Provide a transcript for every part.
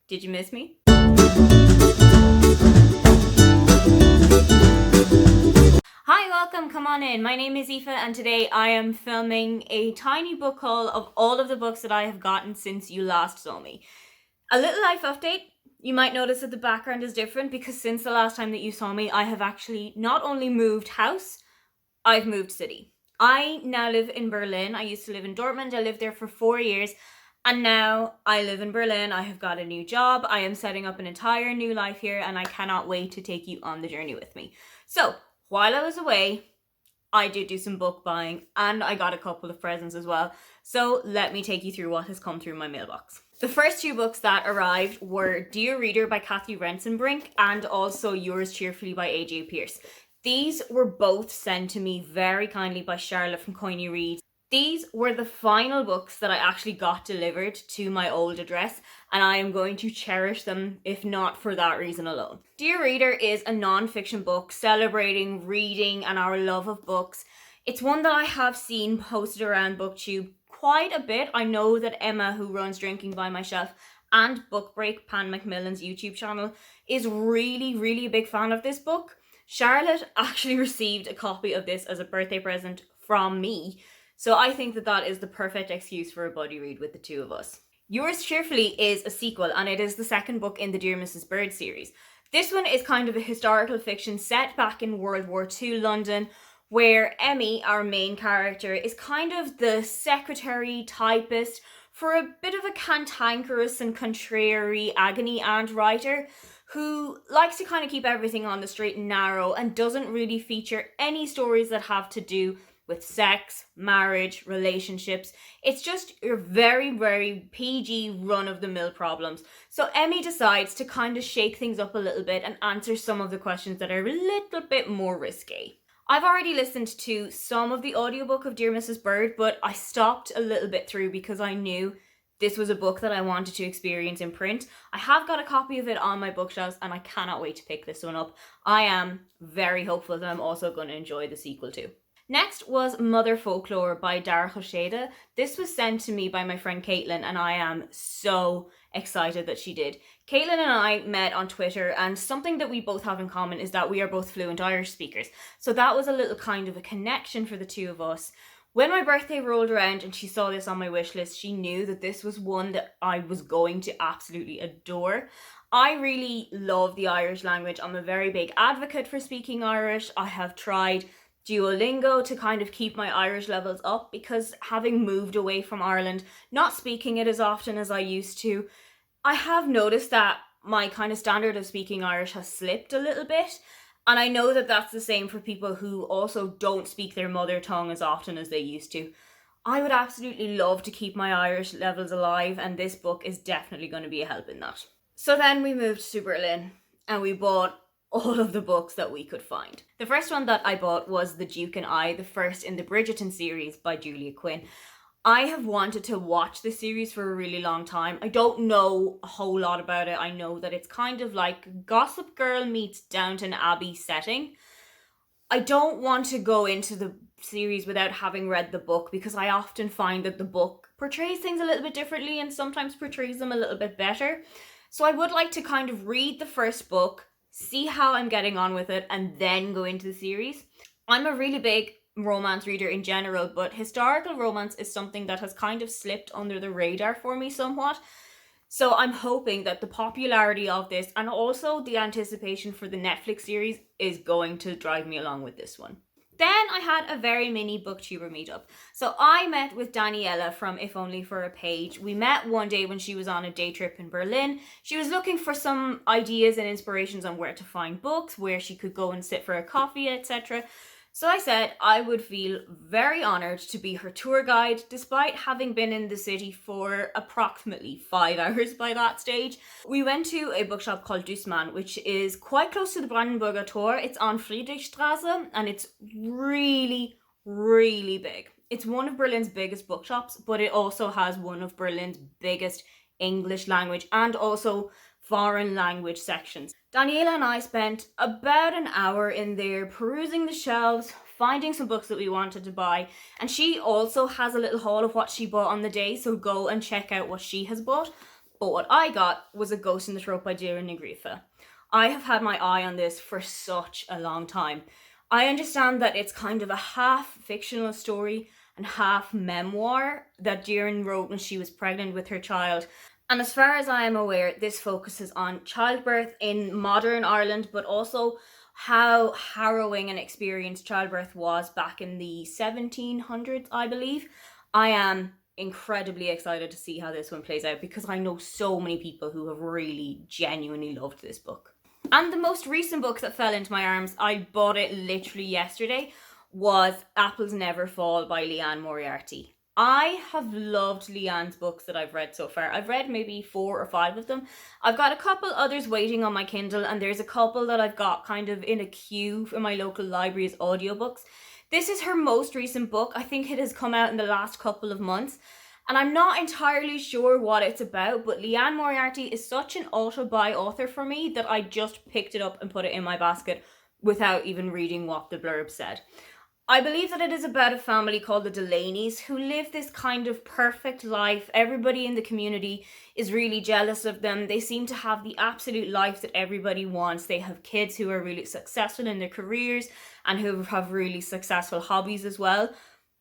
Did you miss me? Hi, welcome, come on in. My name is Aoife and today I am filming a tiny book haul of all of the books that I have gotten since you last saw me. A little life update. You might notice that the background is different because since the last time that you saw me, I have actually not only moved house, I've moved city. I now live in Berlin. I used to live in Dortmund. I lived there for 4 years. And now I live in Berlin. I have got a new job. I am setting up an entire new life here and I cannot wait to take you on the journey with me. So, while I was away, I did do some book buying and I got a couple of presents as well. So let me take you through what has come through my mailbox. The first two books that arrived were Dear Reader by Kathy Rensenbrink and also Yours Cheerfully by AJ Pierce. These were both sent to me very kindly by Charlotte from Coiny Reads. These were the final books that I actually got delivered to my old address, and I am going to cherish them, if not for that reason alone. Dear Reader is a non-fiction book celebrating reading and our love of books. It's one that I have seen posted around BookTube quite a bit. I know that Emma, who runs Drinking by My Shelf, and Book Break, Pan Macmillan's YouTube channel, is really a big fan of this book. Charlotte actually received a copy of this as a birthday present from me, so I think that that is the perfect excuse for a buddy read with the two of us. Yours Cheerfully is a sequel and it is the second book in the Dear Mrs. Bird series. This one is kind of a historical fiction set back in World War II London, where Emmy, our main character, is kind of the secretary typist for a bit of a cantankerous and contrary agony aunt writer who likes to kind of keep everything on the straight and narrow and doesn't really feature any stories that have to do with sex, marriage, relationships. It's just your very PG run-of-the-mill problems. So Emmy decides to kind of shake things up a little bit and answer some of the questions that are a little bit more risque. I've already listened to some of the audiobook of Dear Mrs. Bird, but I stopped a little bit through because I knew this was a book that I wanted to experience in print. I have got a copy of it on my bookshelves and I cannot wait to pick this one up. I am very hopeful that I'm also going to enjoy the sequel too. Next was Mother Folklore by Dara Hosheida. This was sent to me by my friend Caitlin and I am so excited that she did. Caitlin and I met on Twitter and something that we both have in common is that we are both fluent Irish speakers. So that was a little kind of a connection for the two of us. When my birthday rolled around and she saw this on my wish list, she knew that this was one that I was going to absolutely adore. I really love the Irish language. I'm a very big advocate for speaking Irish. I have tried Duolingo to kind of keep my Irish levels up because having moved away from Ireland, not speaking it as often as I used to, I have noticed that my kind of standard of speaking Irish has slipped a little bit. And I know that that's the same for people who also don't speak their mother tongue as often as they used to. I would absolutely love to keep my Irish levels alive, and this book is definitely going to be a help in that. So then we moved to Berlin and we bought all of the books that we could find. The first one that I bought was The Duke and I, the first in the Bridgerton series by Julia Quinn. I have wanted to watch this series for a really long time. I don't know a whole lot about it. I know that it's kind of like Gossip Girl meets Downton Abbey setting. I don't want to go into the series without having read the book because I often find that the book portrays things a little bit differently and sometimes portrays them a little bit better. So I would like to kind of read the first book, see how I'm getting on with it, and then go into the series. I'm a really big romance reader in general, but historical romance is something that has kind of slipped under the radar for me somewhat. So I'm hoping that the popularity of this and also the anticipation for the Netflix series is going to drive me along with this one. Then I had a very mini booktuber meetup. So I met with Daniela from If Only for a Page. We met one day when she was on a day trip in Berlin. She was looking for some ideas and inspirations on where to find books, where she could go and sit for a coffee, etc. So I said I would feel very honoured to be her tour guide, despite having been in the city for approximately 5 hours by that stage. We went to a bookshop called Dussmann, which is quite close to the Brandenburger Tor. It's on Friedrichstraße and it's really big. It's one of Berlin's biggest bookshops, but it also has one of Berlin's biggest English language and also foreign language sections. Daniela and I spent about an hour in there perusing the shelves, finding some books that we wanted to buy, and she also has a little haul of what she bought on the day, so go and check out what she has bought. but what I got was A Ghost in the Throat by Dara and Negrifa. I have had my eye on this for such a long time. I understand that it's kind of a half fictional story and half memoir that Deirdre wrote when she was pregnant with her child. And as far as I am aware, this focuses on childbirth in modern Ireland, but also how harrowing an experience childbirth was back in the 1700s, I believe. I am incredibly excited to see how this one plays out because I know so many people who have really genuinely loved this book. And the most recent book that fell into my arms, I bought it literally yesterday, was Apples Never Fall by Leanne Moriarty. I have loved Leanne's books that I've read so far. I've read maybe 4 or 5 of them. I've got a couple others waiting on my Kindle, and there's a couple that I've got kind of in a queue for my local library as audiobooks. This is her most recent book. I think it has come out in the last couple of months. And I'm not entirely sure what it's about, but Leanne Moriarty is such an auto-buy author for me that I just picked it up and put it in my basket without even reading what the blurb said. I believe that it is about a family called the Delaney's who live this kind of perfect life. Everybody in the community is really jealous of them. They seem to have the absolute life that everybody wants. They have kids who are really successful in their careers and who have really successful hobbies as well.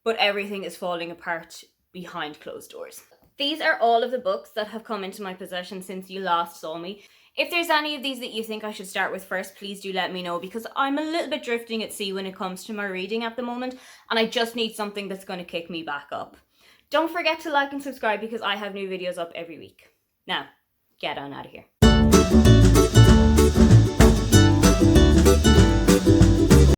But everything is falling apart behind closed doors. These are all of the books that have come into my possession since you last saw me. If there's any of these that you think I should start with first, please do let me know because I'm a little bit drifting at sea when it comes to my reading at the moment and I just need something that's going to kick me back up. Don't forget to like and subscribe because I have new videos up every week. Now, get on out of here.